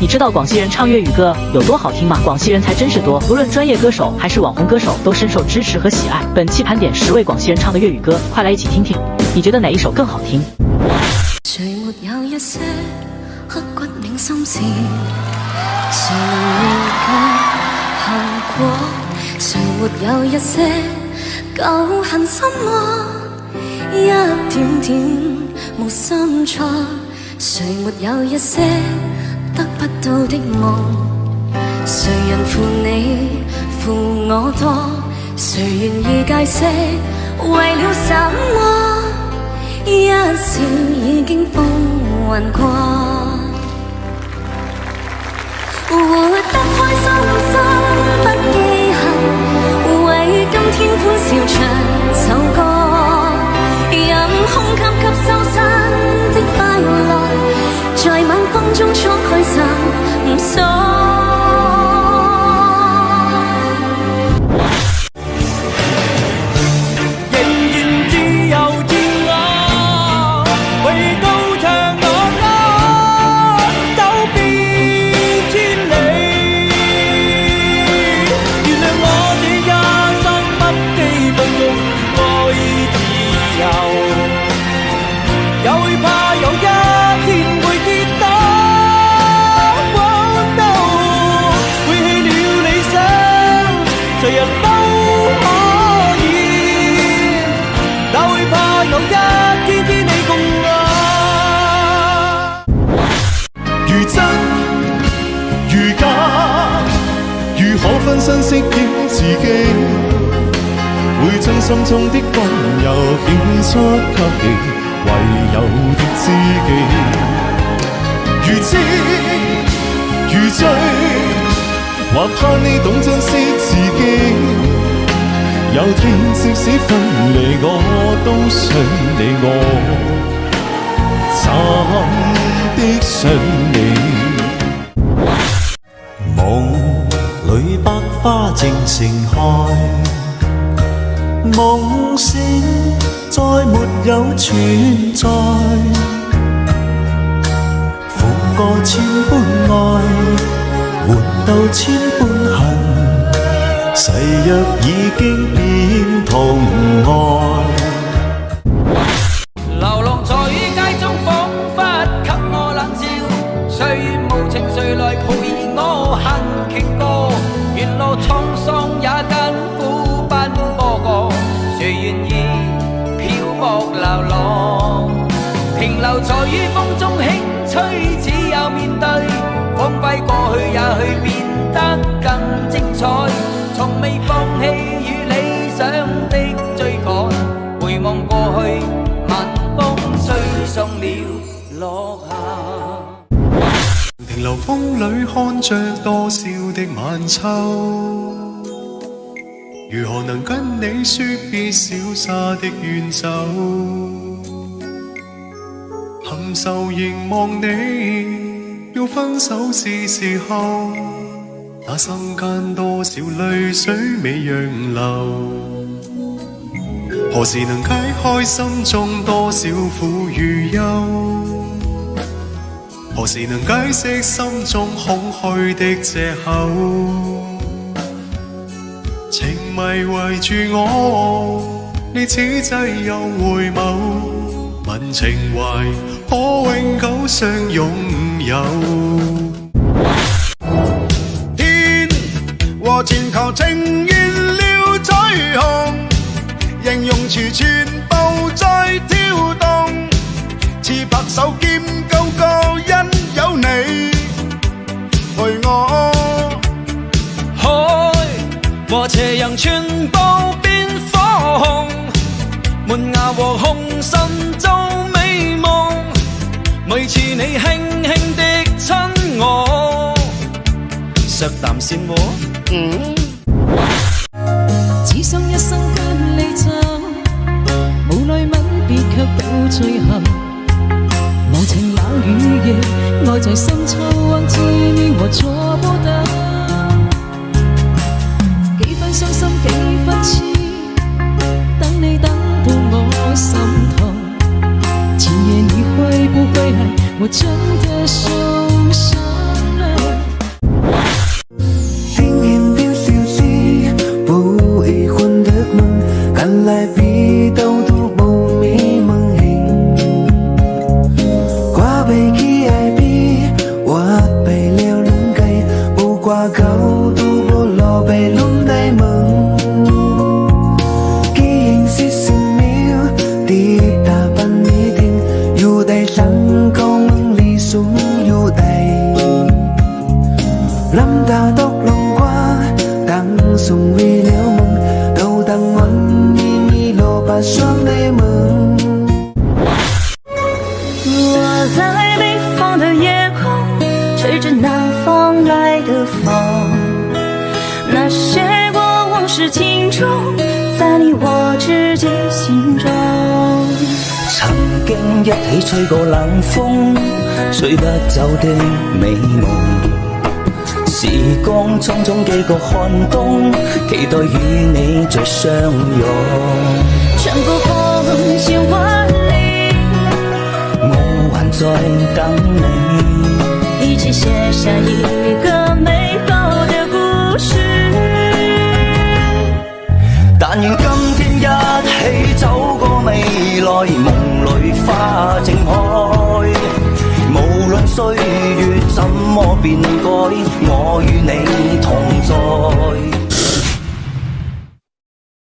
你知道广西人唱粤语歌有多好听吗？广西人才真是多，无论专业歌手还是网红歌手都深受支持和喜爱。本期盘点10位广西人唱的粤语歌，快来一起听听，你觉得哪一首更好听？誰沒有一些刻骨銘心事？誰能練卻後果？誰沒有一些舊恨心愛？一點點無心錯。誰沒有一些得不到的夢？誰人負你負我多？誰願意解釋為了什麼？一笑已經風雲過，活得開心心不記恨，為今天歡笑唱首歌，任空吸吸收新的快樂，在晚風中敞開心鎖。分身飾演自己，會將心中的溫柔獻出給你，唯有的知己。如知如醉，或怕你懂珍惜自己。有天即使分離，我都想你，我真的想你。裏百花正盛開，夢醒再沒有存在，負過千般愛，換到千般恨，誓約已經變同愛。流浪在街中，彷彿給我冷笑，歲月無情，誰來陪我行傾歌？沿路滄桑也跟苦奔波過，誰願意漂泊流浪？停留在於風中輕吹，只有面對荒廢過去，也許變得更精彩。從未放棄與理想的追趕，回望過去，晚風吹送了落霞。停留風裏看着多少的晚秋，如何能跟你說別瀟灑的遠走？含愁凝望你，要分手是時候，那心間多少淚水未讓流？何時能解開心中多少苦與憂？何時能解釋心中空虛的藉口？情迷圍住我，你此際又回眸，問情懷可永久相擁有。天和全球呈現了彩虹，形容詞全部在跳動，似白手兼勾個因有你陪我。海和斜陽全部變火紅，門牙和紅唇做美夢，每次你輕輕的親我，削淡鮮和只想一生跟你走，無奈吻別卻到最後，無情冷雨夜，愛在深秋忘記你和錯不得，幾分傷心幾分痴，等你等到我心痛，前夜你會不會愛我真的受傷了？諗到獨龍瓜，當送為了夢，都當溫一落把雙淚夢。我在北方的夜空，吹着南方來的風，那些過往是情衷，在你我之間心中。曾經一起吹過冷風，睡不走的美夢。時光匆匆幾個寒冬，期待與你再相擁。穿過風千萬里，我還在等你，一起寫下一個美好的故事。但願今天一起走過未來，夢裏花正開。無論歲月怎麼變